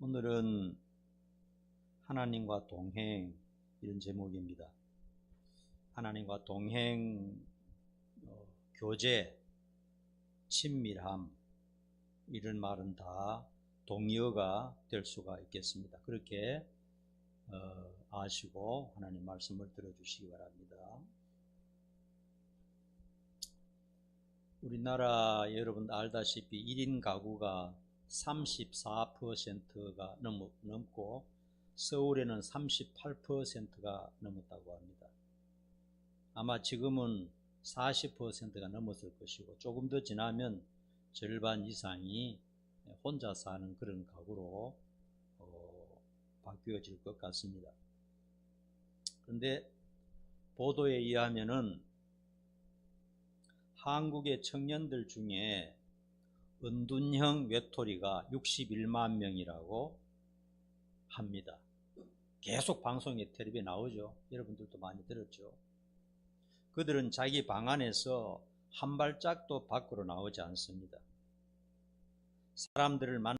오늘은 하나님과 동행 이런 제목입니다. 하나님과 동행, 교제, 친밀함 이런 말은 다 동의어가 될 수가 있겠습니다. 그렇게 아시고 하나님 말씀을 들어주시기 바랍니다. 우리나라 여러분 알다시피 1인 가구가 34%가 넘고 서울에는 38%가 넘었다고 합니다. 아마 지금은 40%가 넘었을 것이고 조금 더 지나면 절반 이상이 혼자 사는 그런 가구로 바뀌어질 것 같습니다. 그런데 보도에 의하면은 한국의 청년들 중에 은둔형 외톨이가 61만 명이라고 합니다. 계속 방송에 텔레비에 나오죠. 여러분들도 많이 들었죠. 그들은 자기 방 안에서 한 발짝도 밖으로 나오지 않습니다. 사람들을 만나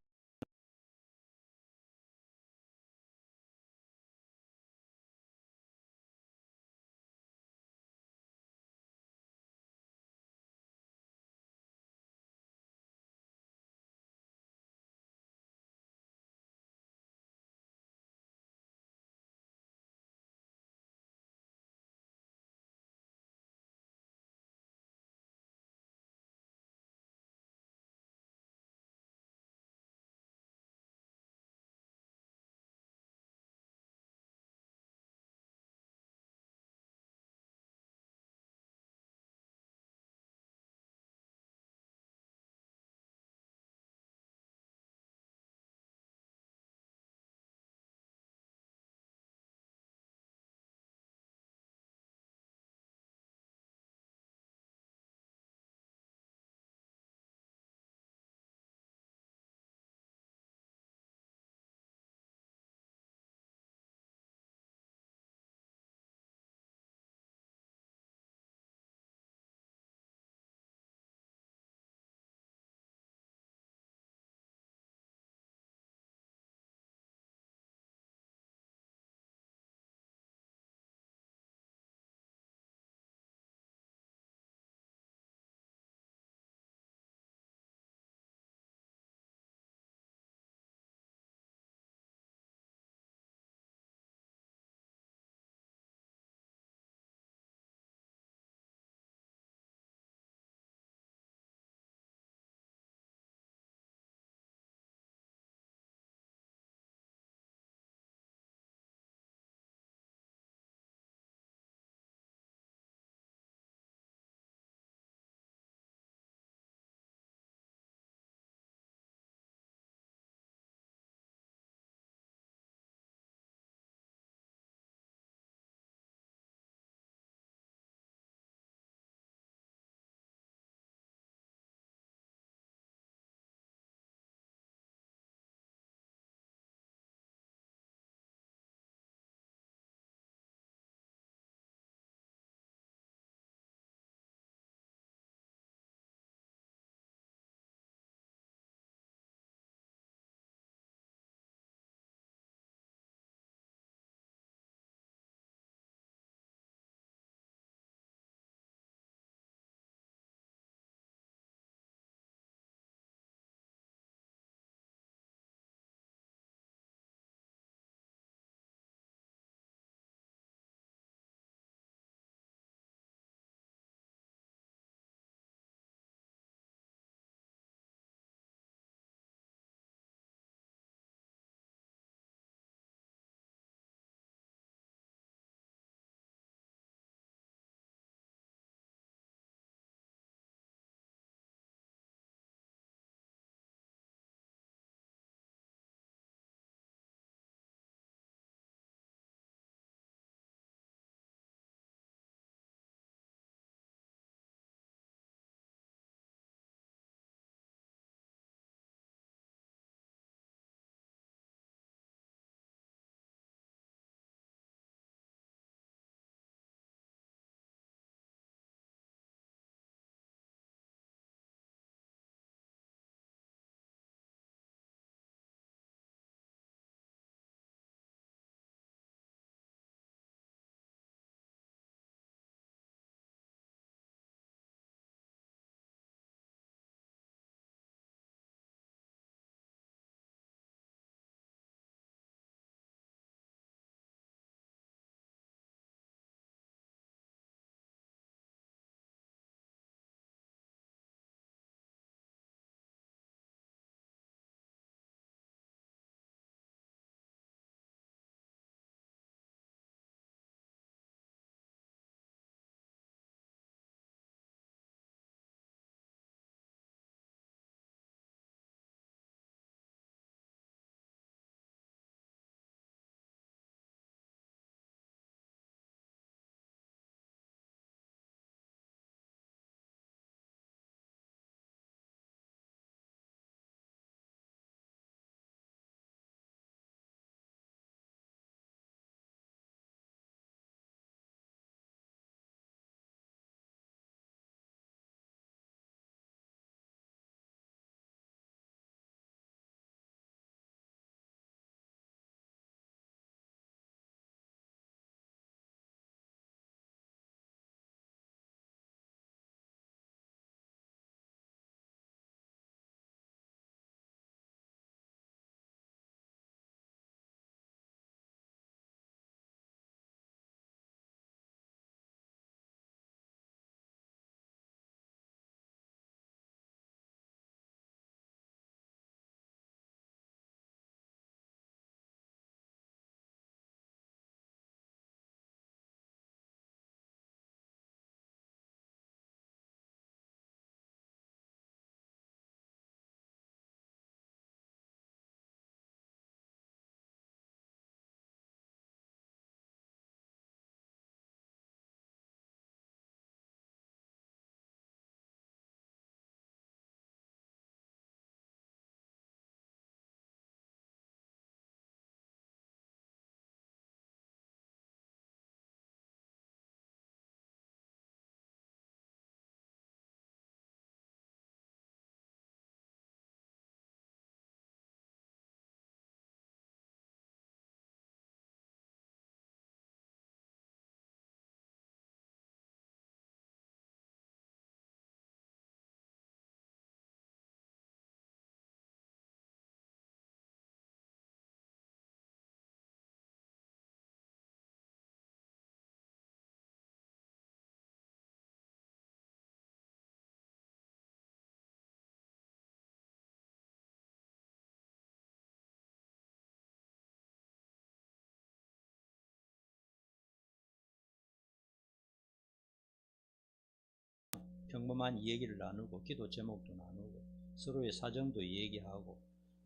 평범한 이야기를 나누고 기도 제목도 나누고 서로의 사정도 얘기하고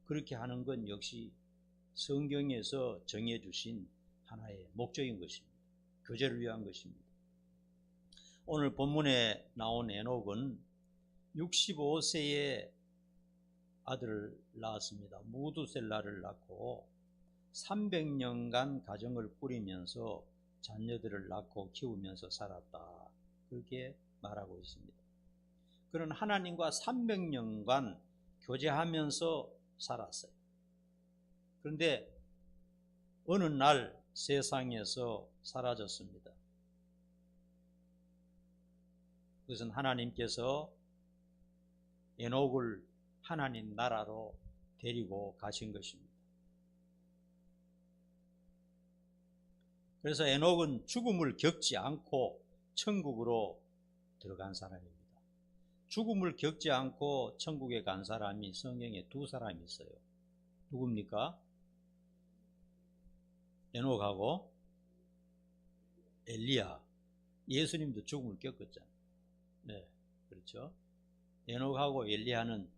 그렇게 하는 건 역시 성경에서 정해주신 하나의 목적인 것입니다. 교제를 위한 것입니다. 오늘 본문에 나온 에녹은 65세에 아들을 낳았습니다. 무두셀라를 낳고 300년간 가정을 꾸리면서 자녀들을 낳고 키우면서 살았다. 그렇게 말하고 있습니다. 그는 하나님과 300년간 교제하면서 살았어요. 그런데 어느 날 세상에서 사라졌습니다. 그것은 하나님께서 에녹을 하나님 나라로 데리고 가신 것입니다. 그래서 에녹은 죽음을 겪지 않고 천국으로 들어간 사람입니다. 죽음을 겪지 않고 천국에 간 사람이 성경에 두 사람이 있어요. 누굽니까? 에녹하고 엘리야. 예수님도 죽음을 겪었잖아요. 네, 그렇죠. 에녹하고 엘리야는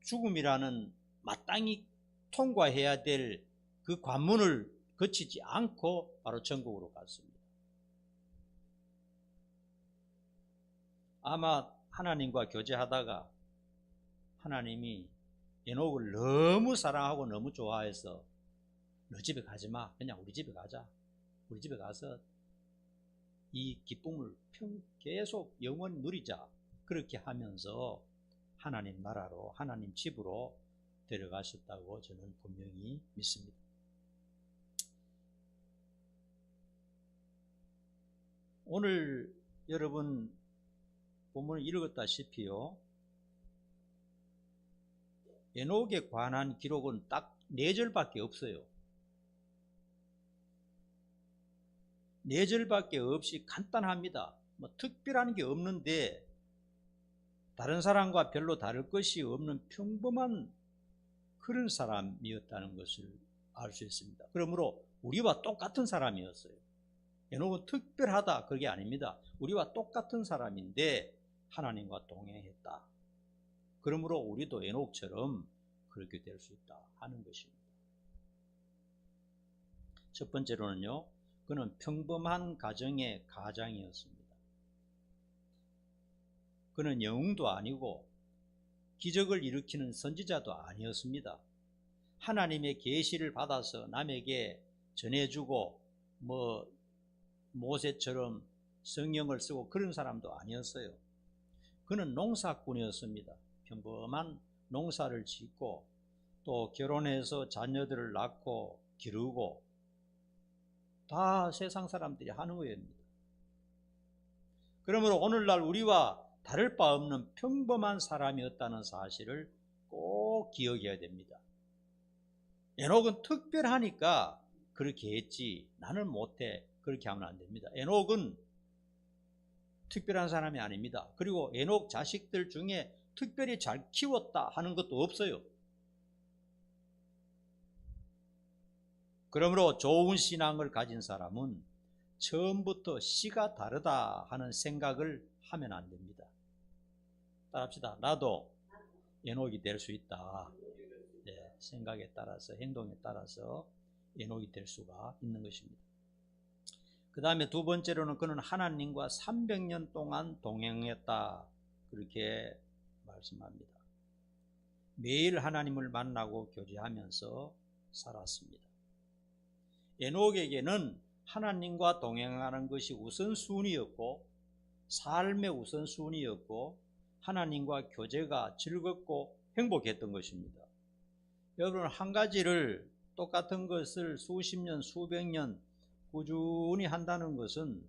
죽음이라는 마땅히 통과해야 될 그 관문을 거치지 않고 바로 천국으로 갔습니다. 아마 하나님과 교제하다가 하나님이 에녹을 너무 사랑하고 너무 좋아해서 너 집에 가지 마. 그냥 우리 집에 가자. 우리 집에 가서 이 기쁨을 계속 영원히 누리자. 그렇게 하면서 하나님 나라로, 하나님 집으로 데려가셨다고 저는 분명히 믿습니다. 오늘 여러분 본문을 읽었다시피요, 에녹에 관한 기록은 딱 4절밖에 없어요. 4절밖에 없이 간단합니다. 뭐 특별한 게 없는데 다른 사람과 별로 다를 것이 없는 평범한 그런 사람이었다는 것을 알 수 있습니다. 그러므로 우리와 똑같은 사람이었어요. 에녹은 특별하다 그게 아닙니다. 우리와 똑같은 사람인데 하나님과 동행했다. 그러므로 우리도 에녹처럼 그렇게 될 수 있다 하는 것입니다. 첫 번째로는요, 그는 평범한 가정의 가장이었습니다. 그는 영웅도 아니고 기적을 일으키는 선지자도 아니었습니다. 하나님의 계시를 받아서 남에게 전해주고 모세처럼 성경을 쓰고 그런 사람도 아니었어요. 그는 농사꾼이었습니다. 평범한 농사를 짓고 또 결혼해서 자녀들을 낳고 기르고 다 세상 사람들이 하는 거입니다. 그러므로 오늘날 우리와 다를 바 없는 평범한 사람이었다는 사실을 꼭 기억해야 됩니다. 에녹은 특별하니까 그렇게 했지 나는 못해 그렇게 하면 안 됩니다. 에녹은 특별한 사람이 아닙니다. 그리고 에녹 자식들 중에 특별히 잘 키웠다 하는 것도 없어요. 그러므로 좋은 신앙을 가진 사람은 처음부터 씨가 다르다 하는 생각을 하면 안 됩니다. 따라합시다. 나도 에녹이 될 수 있다. 네, 생각에 따라서 행동에 따라서 에녹이 될 수가 있는 것입니다. 그 다음에 두 번째로는 그는 하나님과 300년 동안 동행했다 그렇게 말씀합니다. 매일 하나님을 만나고 교제하면서 살았습니다. 에녹에게는 하나님과 동행하는 것이 우선순위였고 삶의 우선순위였고 하나님과 교제가 즐겁고 행복했던 것입니다. 여러분, 한 가지를 똑같은 것을 수십 년, 수백 년 꾸준히 한다는 것은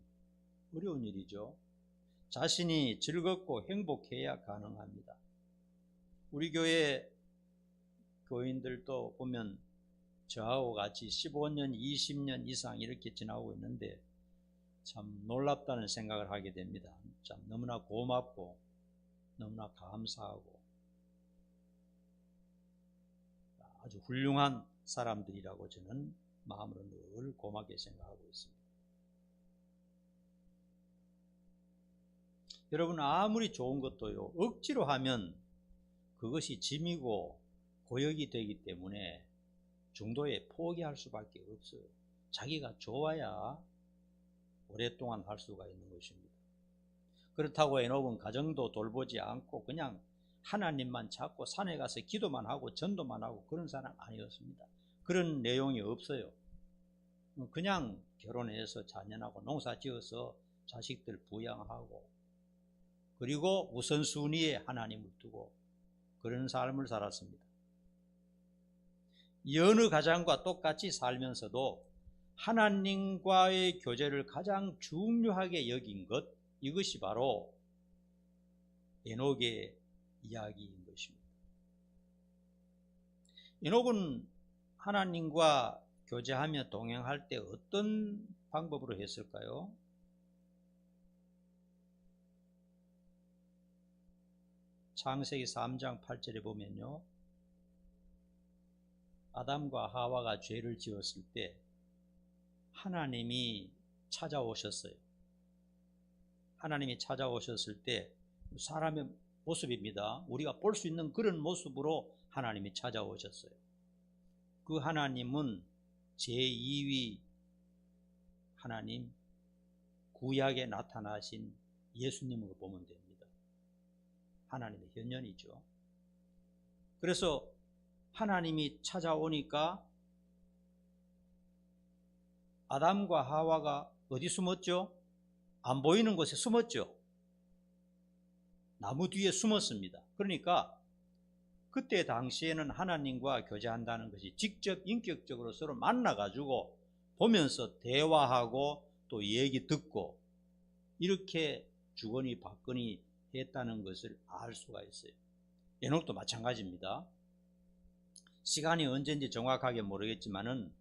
어려운 일이죠. 자신이 즐겁고 행복해야 가능합니다. 우리 교회 교인들도 보면 저하고 같이 15년, 20년 이상 이렇게 지나고 있는데 참 놀랍다는 생각을 하게 됩니다. 참 너무나 고맙고 너무나 감사하고 아주 훌륭한 사람들이라고 저는 마음으로 늘 고맙게 생각하고 있습니다. 여러분, 아무리 좋은 것도요, 억지로 하면 그것이 짐이고 고역이 되기 때문에 중도에 포기할 수밖에 없어요. 자기가 좋아야 오랫동안 할 수가 있는 것입니다. 그렇다고 에녹은 가정도 돌보지 않고 그냥 하나님만 찾고 산에 가서 기도만 하고 전도만 하고 그런 사람 아니었습니다. 그런 내용이 없어요. 그냥 결혼해서 자녀하고 농사 지어서 자식들 부양하고, 그리고 우선순위에 하나님을 두고 그런 삶을 살았습니다. 여느 가장과 똑같이 살면서도 하나님과의 교제를 가장 중요하게 여긴 것, 이것이 바로 에녹의 이야기인 것입니다. 에녹은 하나님과 교제하며 동행할 때 어떤 방법으로 했을까요? 창세기 3장 8절에 보면요, 아담과 하와가 죄를 지었을 때 하나님이 찾아오셨어요. 하나님이 찾아오셨을 때 사람의 모습입니다. 우리가 볼 수 있는 그런 모습으로 하나님이 찾아오셨어요. 그 하나님은 제2위 하나님, 구약에 나타나신 예수님으로 보면 됩니다. 하나님의 현현이죠. 그래서 하나님이 찾아오니까 아담과 하와가 어디 숨었죠? 안 보이는 곳에 숨었죠. 나무 뒤에 숨었습니다. 그러니까 그때 당시에는 하나님과 교제한다는 것이 직접 인격적으로 서로 만나가지고 보면서 대화하고 또 얘기 듣고 이렇게 주거니 받거니 했다는 것을 알 수가 있어요. 에녹도 마찬가지입니다. 시간이 언제인지 정확하게 모르겠지만은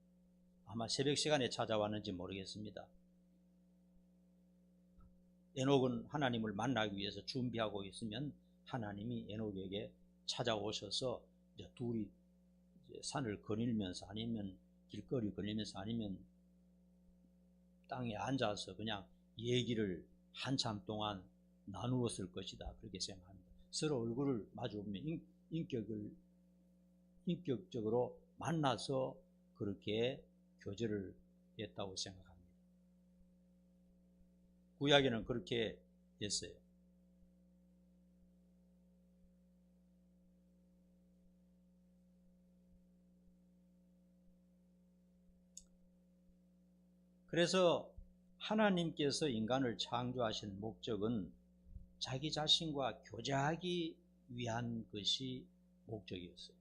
아마 새벽 시간에 찾아왔는지 모르겠습니다. 에녹은 하나님을 만나기 위해서 준비하고 있으면 하나님이 에녹에게 찾아오셔서 이제 둘이 이제 산을 거닐면서 아니면 길거리 거닐면서 아니면 땅에 앉아서 그냥 얘기를 한참 동안 나누었을 것이다, 그렇게 생각합니다. 서로 얼굴을 마주보면 인격적으로 만나서 그렇게 교제를 했다고 생각합니다. 구약에는 그렇게 했어요. 그래서 하나님께서 인간을 창조하신 목적은 자기 자신과 교제하기 위한 것이 목적이었어요.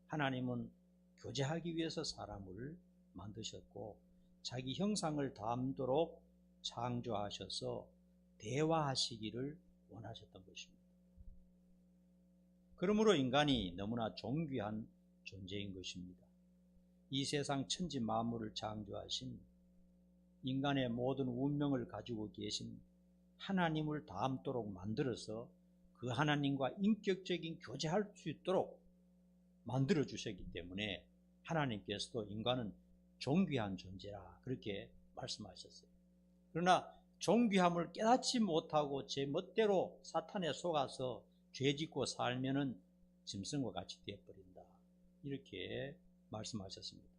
하나님은 교제하기 위해서 사람을 만드셨고 자기 형상을 담도록 창조하셔서 대화하시기를 원하셨던 것입니다. 그러므로 인간이 너무나 존귀한 존재인 것입니다. 이 세상 천지 만물을 창조하신, 인간의 모든 운명을 가지고 계신 하나님을 닮도록 만들어서 그 하나님과 인격적인 교제할 수 있도록 만들어 주셨기 때문에 하나님께서도 인간은 존귀한 존재라 그렇게 말씀하셨어요. 그러나 존귀함을 깨닫지 못하고 제 멋대로 사탄에 속아서 죄짓고 살면은 짐승과 같이 되어버린다, 이렇게 말씀하셨습니다.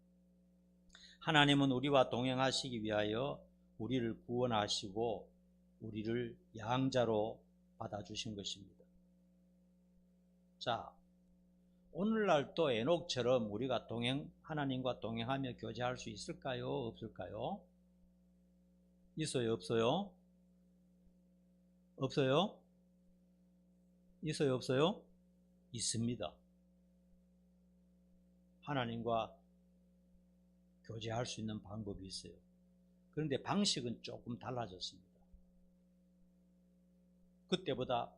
하나님은 우리와 동행하시기 위하여 우리를 구원하시고 우리를 양자로 받아주신 것입니다. 자, 오늘날 또 에녹처럼 우리가 하나님과 동행하며 교제할 수 있을까요? 없을까요? 있어요? 없어요? 없어요? 있어요? 없어요? 있습니다. 하나님과 교제할 수 있는 방법이 있어요. 그런데 방식은 조금 달라졌습니다. 그때보다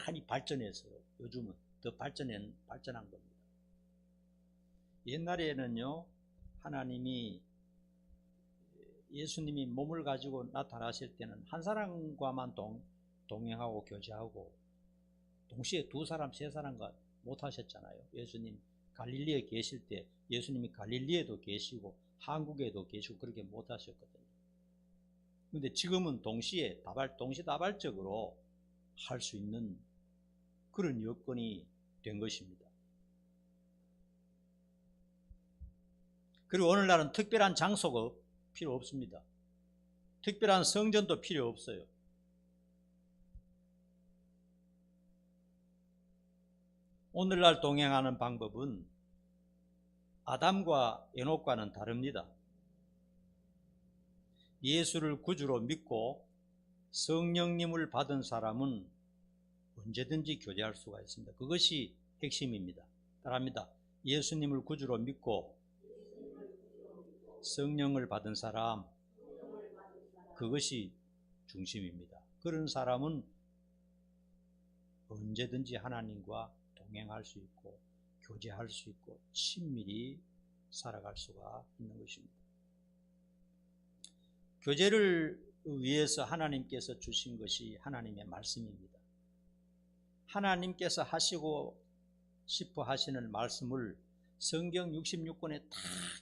많이 발전했어요. 요즘은 더 발전한 겁니다. 옛날에는요, 예수님이 몸을 가지고 나타나실 때는 한 사람과만 동행하고 교제하고 동시에 두 사람, 세 사람과 못 하셨잖아요. 예수님 갈릴리에 계실 때 예수님이 갈릴리에도 계시고 한국에도 계시고 그렇게 못 하셨거든요. 근데 지금은 동시다발적으로 할 수 있는 그런 여건이 된 것입니다. 그리고 오늘날은 특별한 장소가 필요 없습니다. 특별한 성전도 필요 없어요. 오늘날 동행하는 방법은 아담과 에녹과는 다릅니다. 예수를 구주로 믿고 성령님을 받은 사람은 언제든지 교제할 수가 있습니다. 그것이 핵심입니다. 따라합니다. 예수님을 구주로 믿고 성령을 받은 사람, 그것이 중심입니다. 그런 사람은 언제든지 하나님과 동행할 수 있고 교제할 수 있고 친밀히 살아갈 수가 있는 것입니다. 교제를 위해서 하나님께서 주신 것이 하나님의 말씀입니다. 하나님께서 하시고 싶어 하시는 말씀을 성경 66권에 다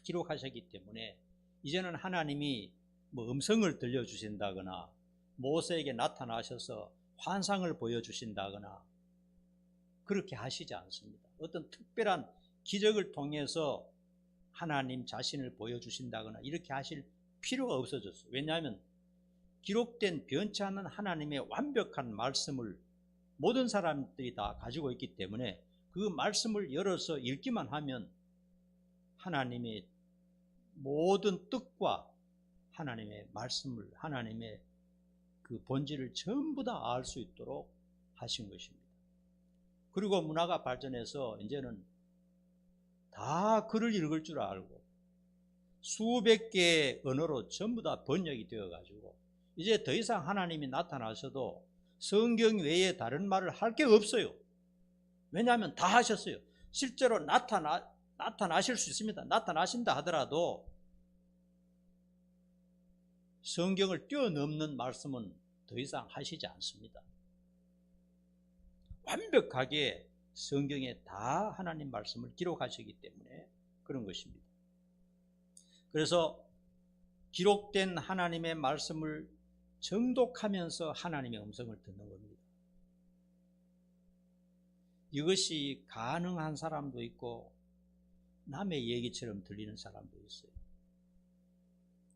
기록하셨기 때문에 이제는 하나님이 음성을 들려주신다거나 모세에게 나타나셔서 환상을 보여주신다거나 그렇게 하시지 않습니다. 어떤 특별한 기적을 통해서 하나님 자신을 보여주신다거나 이렇게 하실 필요가 없어졌어요. 왜냐하면 기록된 변치 않는 하나님의 완벽한 말씀을 모든 사람들이 다 가지고 있기 때문에 그 말씀을 열어서 읽기만 하면 하나님의 모든 뜻과 하나님의 말씀을, 하나님의 그 본질을 전부 다 알 수 있도록 하신 것입니다. 그리고 문화가 발전해서 이제는 다 글을 읽을 줄 알고 수백 개의 언어로 전부 다 번역이 되어 가지고 이제 더 이상 하나님이 나타나셔도 성경 외에 다른 말을 할 게 없어요. 왜냐하면 다 하셨어요. 실제로 나타나실 수 있습니다. 나타나신다 하더라도 성경을 뛰어넘는 말씀은 더 이상 하시지 않습니다. 완벽하게 성경에 다 하나님 말씀을 기록하시기 때문에 그런 것입니다. 그래서 기록된 하나님의 말씀을 정독하면서 하나님의 음성을 듣는 겁니다. 이것이 가능한 사람도 있고 남의 얘기처럼 들리는 사람도 있어요.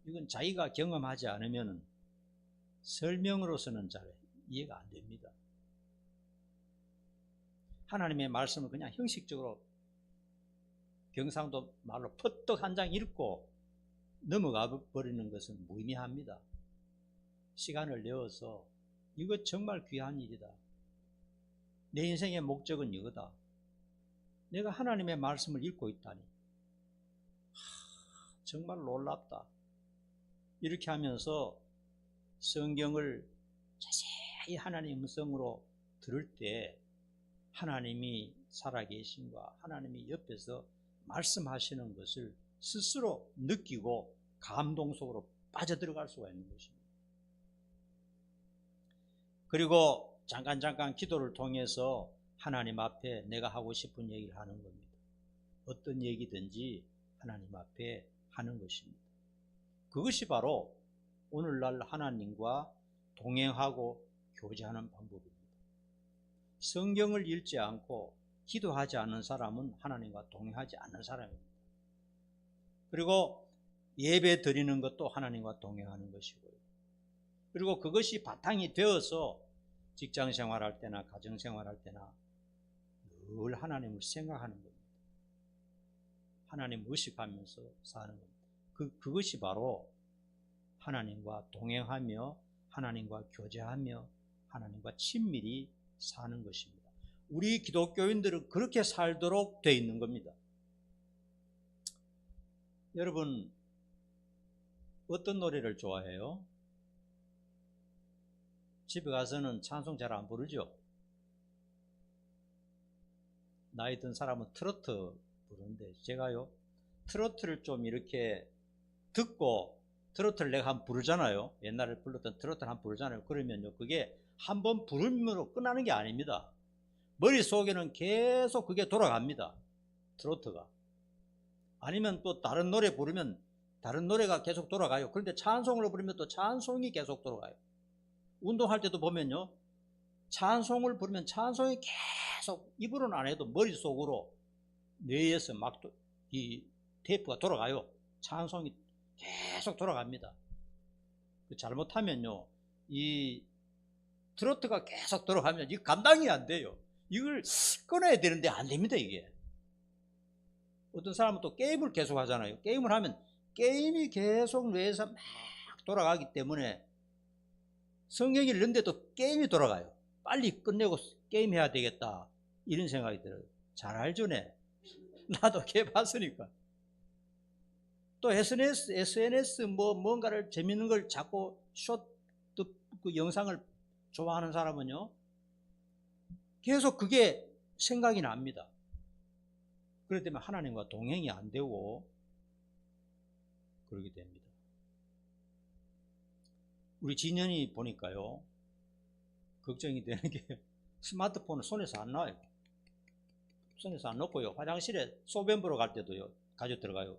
이건 자기가 경험하지 않으면 설명으로서는 잘 이해가 안 됩니다. 하나님의 말씀을 그냥 형식적으로 경상도 말로 퍼뜩 한 장 읽고 넘어가 버리는 것은 무의미합니다. 시간을 내어서 이거 정말 귀한 일이다. 내 인생의 목적은 이거다. 내가 하나님의 말씀을 읽고 있다니. 정말 놀랍다. 이렇게 하면서 성경을 자세히 하나님의 음성으로 들을 때 하나님이 살아계신과 하나님이 옆에서 말씀하시는 것을 스스로 느끼고 감동 속으로 빠져들어갈 수가 있는 것입니다. 그리고 잠깐 기도를 통해서 하나님 앞에 내가 하고 싶은 얘기를 하는 겁니다. 어떤 얘기든지 하나님 앞에 하는 것입니다. 그것이 바로 오늘날 하나님과 동행하고 교제하는 방법입니다. 성경을 읽지 않고 기도하지 않는 사람은 하나님과 동행하지 않는 사람입니다. 그리고 예배 드리는 것도 하나님과 동행하는 것이고요. 그리고 그것이 바탕이 되어서 직장 생활할 때나 가정 생활할 때나 늘 하나님을 생각하는 겁니다. 하나님 의식하면서 사는 겁니다. 그것이 바로 하나님과 동행하며 하나님과 교제하며 하나님과 친밀히 사는 것입니다. 우리 기독교인들은 그렇게 살도록 되어 있는 겁니다. 여러분 어떤 노래를 좋아해요? 집에 가서는 찬송 잘 안 부르죠? 나이 든 사람은 트로트 부르는데 제가요 트로트를 좀 이렇게 듣고 트로트를 내가 한번 부르잖아요. 옛날에 불렀던 트로트를 한번 부르잖아요. 그러면요 그게 한번 부르므로 끝나는 게 아닙니다. 머릿속에는 계속 그게 돌아갑니다. 트로트가. 아니면 또 다른 노래 부르면 다른 노래가 계속 돌아가요. 그런데 찬송을 부르면 또 찬송이 계속 돌아가요. 운동할 때도 보면요, 찬송을 부르면 찬송이 계속 입으로는 안 해도 머릿속으로 뇌에서 막 이 테이프가 돌아가요. 찬송이 계속 돌아갑니다. 잘못하면요, 이 트로트가 계속 돌아가면 이 감당이 안 돼요. 이걸 끊어야 되는데 안 됩니다, 이게. 어떤 사람은 또 게임을 계속 하잖아요. 게임을 하면 게임이 계속 뇌에서 막 돌아가기 때문에 성경을 읽는데도 게임이 돌아가요. 빨리 끝내고 게임해야 되겠다, 이런 생각이 들어요. 잘 알죠, 네? 나도 해봤으니까. 또 SNS 뭔가를 재밌는 걸 자꾸 그 영상을 좋아하는 사람은요, 계속 그게 생각이 납니다. 그렇기 때문에 하나님과 동행이 안 되고 그러게 됩니다. 우리 진현이 보니까요, 걱정이 되는 게 스마트폰을 손에서 안 놔요. 손에서 안 놓고요, 화장실에 소변 보러 갈 때도요, 가지고 들어가요.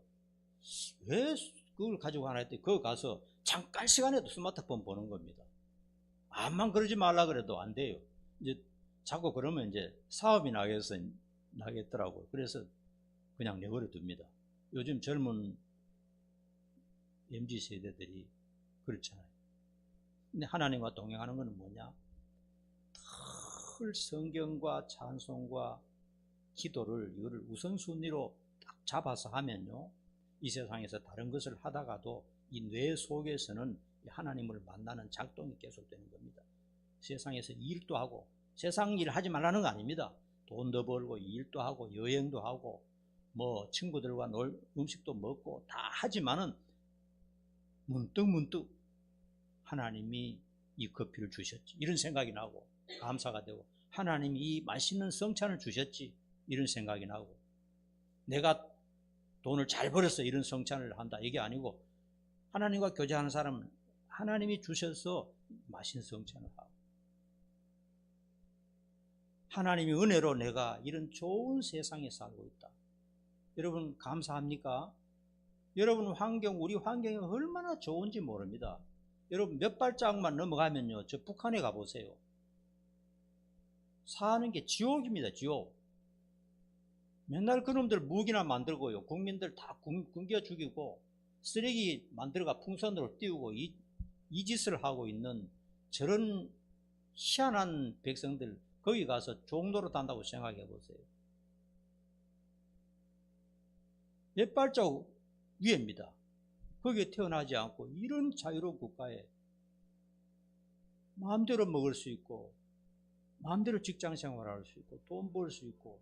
왜 그걸 가지고 가나 했더니 거기 가서 잠깐 시간에도 스마트폰 보는 겁니다. 암만 그러지 말라 그래도 안 돼요. 이제 자꾸 그러면 이제 사업이 나겠더라고요. 그래서 그냥 내버려 둡니다. 요즘 젊은 MZ 세대들이 그렇잖아요. 근데 하나님과 동행하는 것은 뭐냐? 늘 성경과 찬송과 기도를, 이거를 우선순위로 딱 잡아서 하면요, 이 세상에서 다른 것을 하다가도 이 뇌 속에서는 하나님을 만나는 작동이 계속되는 겁니다. 세상에서 일도 하고, 세상 일 하지 말라는 거 아닙니다. 돈도 벌고 일도 하고 여행도 하고 뭐 친구들과 음식도 먹고 다 하지만은 문득 하나님이 이 커피를 주셨지, 이런 생각이 나고 감사가 되고, 하나님이 이 맛있는 성찬을 주셨지, 이런 생각이 나고, 내가 돈을 잘 벌어서 이런 성찬을 한다, 이게 아니고 하나님과 교제하는 사람은 하나님이 주셔서 맛있는 성찬을 하고, 하나님의 은혜로 내가 이런 좋은 세상에 살고 있다. 여러분 감사합니까? 여러분 우리 환경이 얼마나 좋은지 모릅니다. 여러분 몇 발짝만 넘어가면요, 저 북한에 가보세요. 사는 게 지옥입니다, 지옥. 맨날 그놈들 무기나 만들고요, 국민들 다 굶겨 죽이고 쓰레기 만들어가 풍선으로 띄우고 이 짓을 하고 있는 저런 희한한 백성들, 거기 가서 종로로 단다고 생각해 보세요. 몇 발자국 위에입니다. 거기에 태어나지 않고 이런 자유로운 국가에 마음대로 먹을 수 있고 마음대로 직장 생활할 수 있고 돈 벌 수 있고,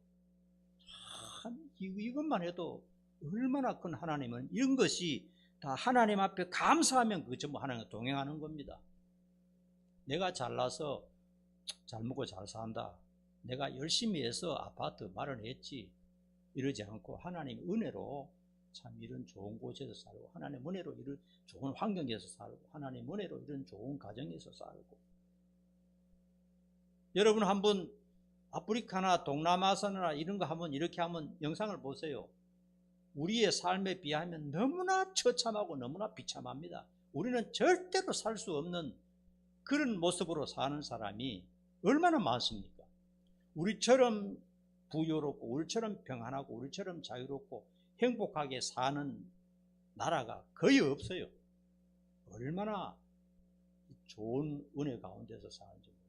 참 이것만 해도 얼마나 큰 하나님은, 이런 것이 다 하나님 앞에 감사하면 그 전부 하나님과 동행하는 겁니다. 내가 잘나서 잘 먹고 잘 산다, 내가 열심히 해서 아파트 마련했지, 이러지 않고 하나님의 은혜로 참 이런 좋은 곳에서 살고, 하나님의 은혜로 이런 좋은 환경에서 살고, 하나님의 은혜로 이런 좋은 가정에서 살고. 여러분 한번 아프리카나 동남아시아나 이런 거 한번 이렇게 한번 영상을 보세요. 우리의 삶에 비하면 너무나 처참하고 너무나 비참합니다. 우리는 절대로 살 수 없는 그런 모습으로 사는 사람이 얼마나 많습니까? 우리처럼 부유롭고 우리처럼 평안하고 우리처럼 자유롭고 행복하게 사는 나라가 거의 없어요. 얼마나 좋은 은혜 가운데서 사는지 모릅니다.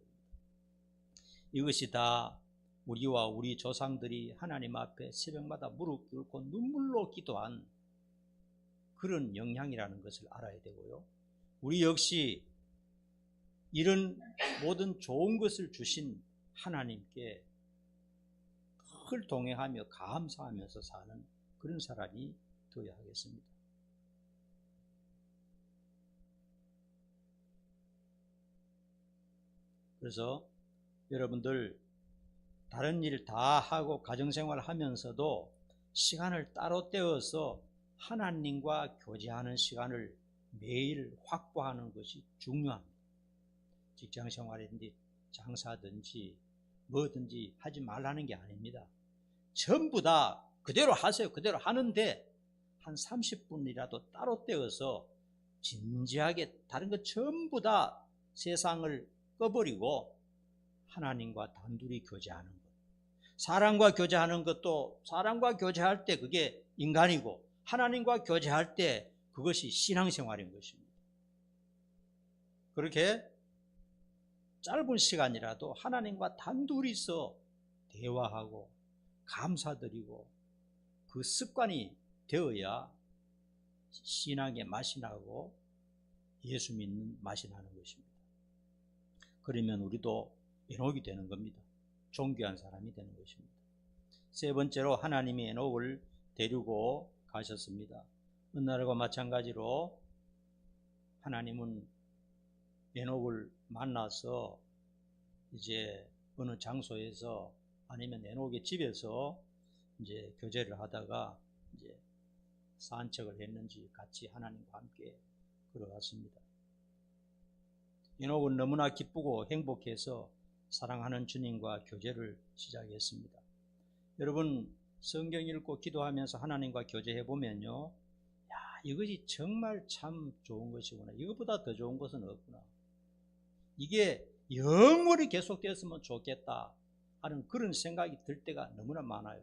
이것이 다 우리와 우리 조상들이 하나님 앞에 새벽마다 무릎 꿇고 눈물로 기도한 그런 영향이라는 것을 알아야 되고요, 우리 역시 이런 모든 좋은 것을 주신 하나님께 늘 동행하며 감사하면서 사는 그런 사람이 되어야 하겠습니다. 그래서 여러분들 다른 일 다 하고 가정생활 하면서도 시간을 따로 떼어서 하나님과 교제하는 시간을 매일 확보하는 것이 중요합니다. 직장생활이든지 장사든지 뭐든지 하지 말라는 게 아닙니다. 전부 다 그대로 하세요. 그대로 하는데 한 30분이라도 따로 떼어서 진지하게 다른 것 전부 다 세상을 꺼버리고 하나님과 단둘이 교제하는 것. 사람과 교제하는 것도 사람과 교제할 때 그게 인간이고 하나님과 교제할 때 그것이 신앙생활인 것입니다. 그렇게 짧은 시간이라도 하나님과 단둘이서 대화하고 감사드리고 그 습관이 되어야 신앙의 맛이 나고 예수 믿는 맛이 나는 것입니다. 그러면 우리도 에녹이 되는 겁니다. 존귀한 사람이 되는 것입니다. 세 번째로 하나님이 에녹을 데리고 가셨습니다. 어느 날과 마찬가지로 하나님은 에녹을 만나서 이제 어느 장소에서 아니면 에녹의 집에서 이제 교제를 하다가 이제 산책을 했는지 같이 하나님과 함께 걸어갔습니다. 에녹은 너무나 기쁘고 행복해서 사랑하는 주님과 교제를 시작했습니다. 여러분 성경 읽고 기도하면서 하나님과 교제해 보면요, 야, 이것이 정말 참 좋은 것이구나. 이것보다 더 좋은 것은 없구나. 이게 영원히 계속되었으면 좋겠다 하는 그런 생각이 들 때가 너무나 많아요.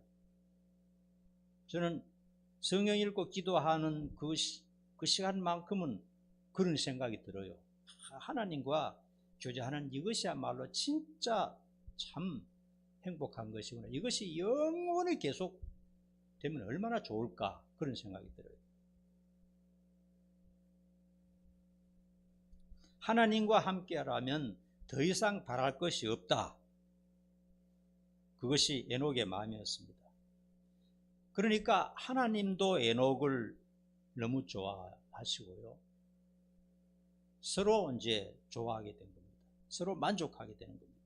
저는 성경 읽고 기도하는 그 시간만큼은 그런 생각이 들어요. 하나님과 교제하는 이것이야말로 진짜 참 행복한 것이구나. 이것이 영원히 계속 되면 얼마나 좋을까 그런 생각이 들어요. 하나님과 함께하라면 더 이상 바랄 것이 없다. 그것이 에녹의 마음이었습니다. 그러니까 하나님도 에녹을 너무 좋아하시고요. 서로 이제 좋아하게 된 겁니다. 서로 만족하게 되는 겁니다.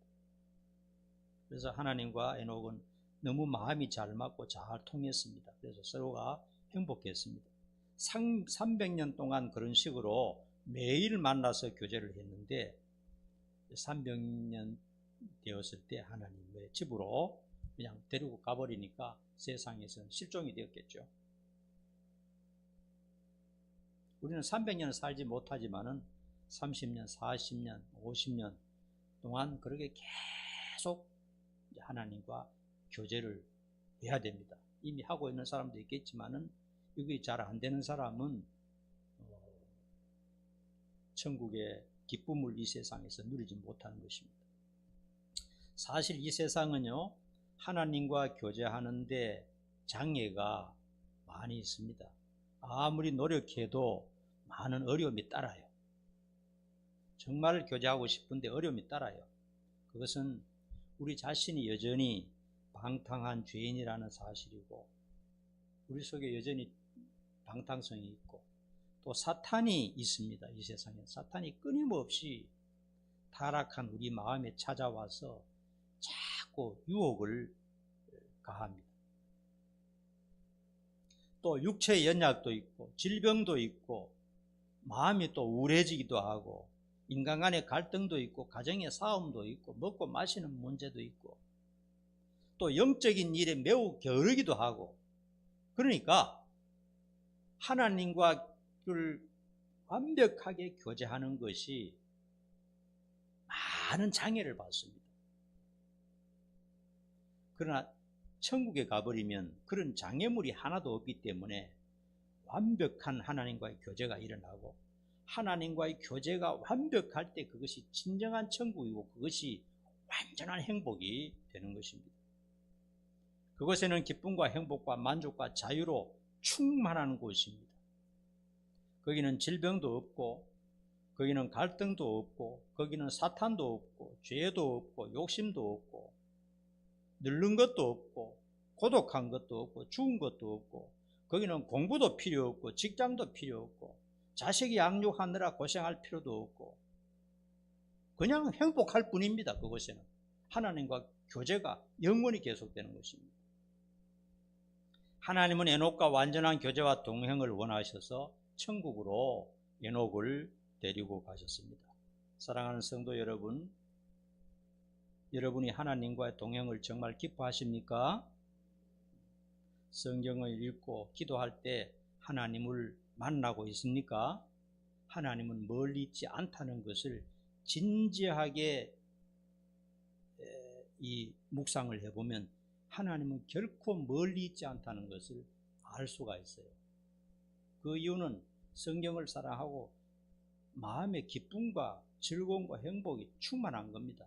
그래서 하나님과 에녹은 너무 마음이 잘 맞고 잘 통했습니다. 그래서 서로가 행복했습니다. 300년 동안 그런 식으로 매일 만나서 교제를 했는데 300년 되었을 때 하나님의 집으로 그냥 데리고 가버리니까 세상에서는 실종이 되었겠죠. 우리는 300년을 살지 못하지만은 30년, 40년, 50년 동안 그렇게 계속 하나님과 교제를 해야 됩니다. 이미 하고 있는 사람도 있겠지만은 이게 잘 안 되는 사람은 천국의 기쁨을 이 세상에서 누리지 못하는 것입니다. 사실 이 세상은요, 하나님과 교제하는데 장애가 많이 있습니다. 아무리 노력해도 많은 어려움이 따라요. 정말 교제하고 싶은데 어려움이 따라요. 그것은 우리 자신이 여전히 방탕한 죄인이라는 사실이고, 우리 속에 여전히 방탕성이 있고, 또 사탄이 있습니다. 이 세상에 사탄이 끊임없이 타락한 우리 마음에 찾아와서 자꾸 유혹을 가합니다. 또 육체의 연약도 있고 질병도 있고 마음이 또 우울해지기도 하고 인간 간의 갈등도 있고 가정의 싸움도 있고 먹고 마시는 문제도 있고 또 영적인 일에 매우 게으르기도 하고, 그러니까 하나님과 완벽하게 교제하는 것이 많은 장애를 받습니다. 그러나 천국에 가버리면 그런 장애물이 하나도 없기 때문에 완벽한 하나님과의 교제가 일어나고, 하나님과의 교제가 완벽할 때 그것이 진정한 천국이고 그것이 완전한 행복이 되는 것입니다. 그것에는 기쁨과 행복과 만족과 자유로 충만한 곳입니다. 거기는 질병도 없고 거기는 갈등도 없고 거기는 사탄도 없고 죄도 없고 욕심도 없고 늙는 것도 없고 고독한 것도 없고 죽은 것도 없고, 거기는 공부도 필요 없고 직장도 필요 없고 자식 양육하느라 고생할 필요도 없고 그냥 행복할 뿐입니다. 그곳에는 하나님과 교제가 영원히 계속되는 것입니다. 하나님은 에녹과 완전한 교제와 동행을 원하셔서 천국으로 에녹을 데리고 가셨습니다. 사랑하는 성도 여러분, 여러분이 하나님과의 동행을 정말 기뻐하십니까? 성경을 읽고 기도할 때 하나님을 만나고 있습니까? 하나님은 멀리 있지 않다는 것을 진지하게 이 묵상을 해보면 하나님은 결코 멀리 있지 않다는 것을 알 수가 있어요. 그 이유는 성경을 사랑하고 마음의 기쁨과 즐거움과 행복이 충만한 겁니다.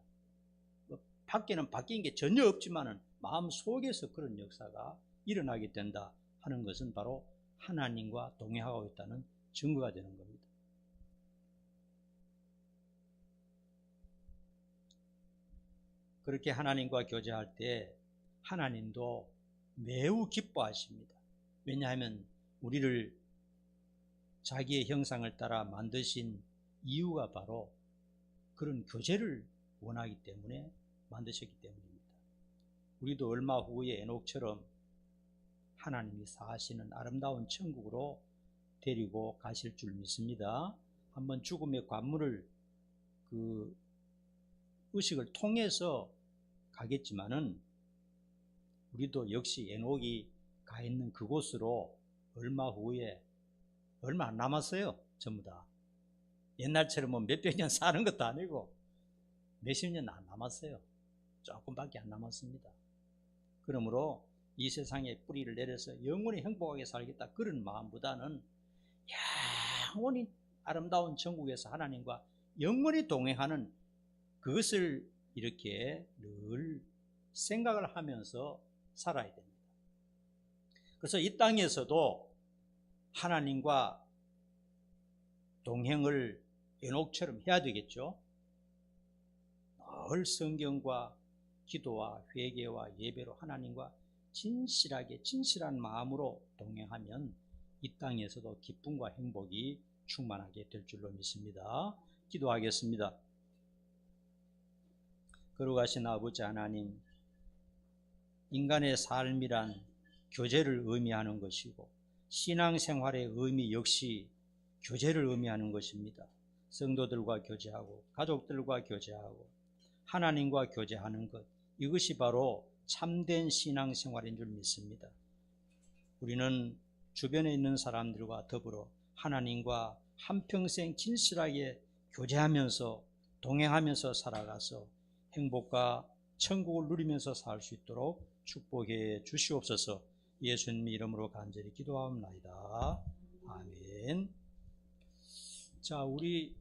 밖에는 바뀐 게 전혀 없지만 마음 속에서 그런 역사가 일어나게 된다 하는 것은 바로 하나님과 동행하고 있다는 증거가 되는 겁니다. 그렇게 하나님과 교제할 때 하나님도 매우 기뻐하십니다. 왜냐하면 우리를 자기의 형상을 따라 만드신 이유가 바로 그런 교제를 원하기 때문에 만드셨기 때문입니다. 우리도 얼마 후에 에녹처럼 하나님이 사시는 아름다운 천국으로 데리고 가실 줄 믿습니다. 한번 죽음의 관문을 그 의식을 통해서 가겠지만은 우리도 역시 에녹이 가 있는 그곳으로 얼마 후에 얼마 안 남았어요. 전부 다. 옛날처럼 뭐 몇백 년 사는 것도 아니고 몇십 년 안 남았어요. 조금밖에 안 남았습니다. 그러므로 이 세상에 뿌리를 내려서 영원히 행복하게 살겠다 그런 마음보다는 영원히 아름다운 천국에서 하나님과 영원히 동행하는 그것을 이렇게 늘 생각을 하면서 살아야 됩니다. 그래서 이 땅에서도 하나님과 동행을 에녹처럼 해야 되겠죠. 늘 성경과 기도와 회개와 예배로 하나님과 진실한 마음으로 동행하면 이 땅에서도 기쁨과 행복이 충만하게 될 줄로 믿습니다. 기도하겠습니다. 거룩하신 아버지 하나님, 인간의 삶이란 교제를 의미하는 것이고 신앙생활의 의미 역시 교제를 의미하는 것입니다. 성도들과 교제하고 가족들과 교제하고 하나님과 교제하는 것, 이것이 바로 참된 신앙생활인 줄 믿습니다. 우리는 주변에 있는 사람들과 더불어 하나님과 한평생 진실하게 교제하면서 동행하면서 살아가서 행복과 천국을 누리면서 살 수 있도록 축복해 주시옵소서. 예수님 이름으로 간절히 기도하옵나이다. 아멘. 자, 우리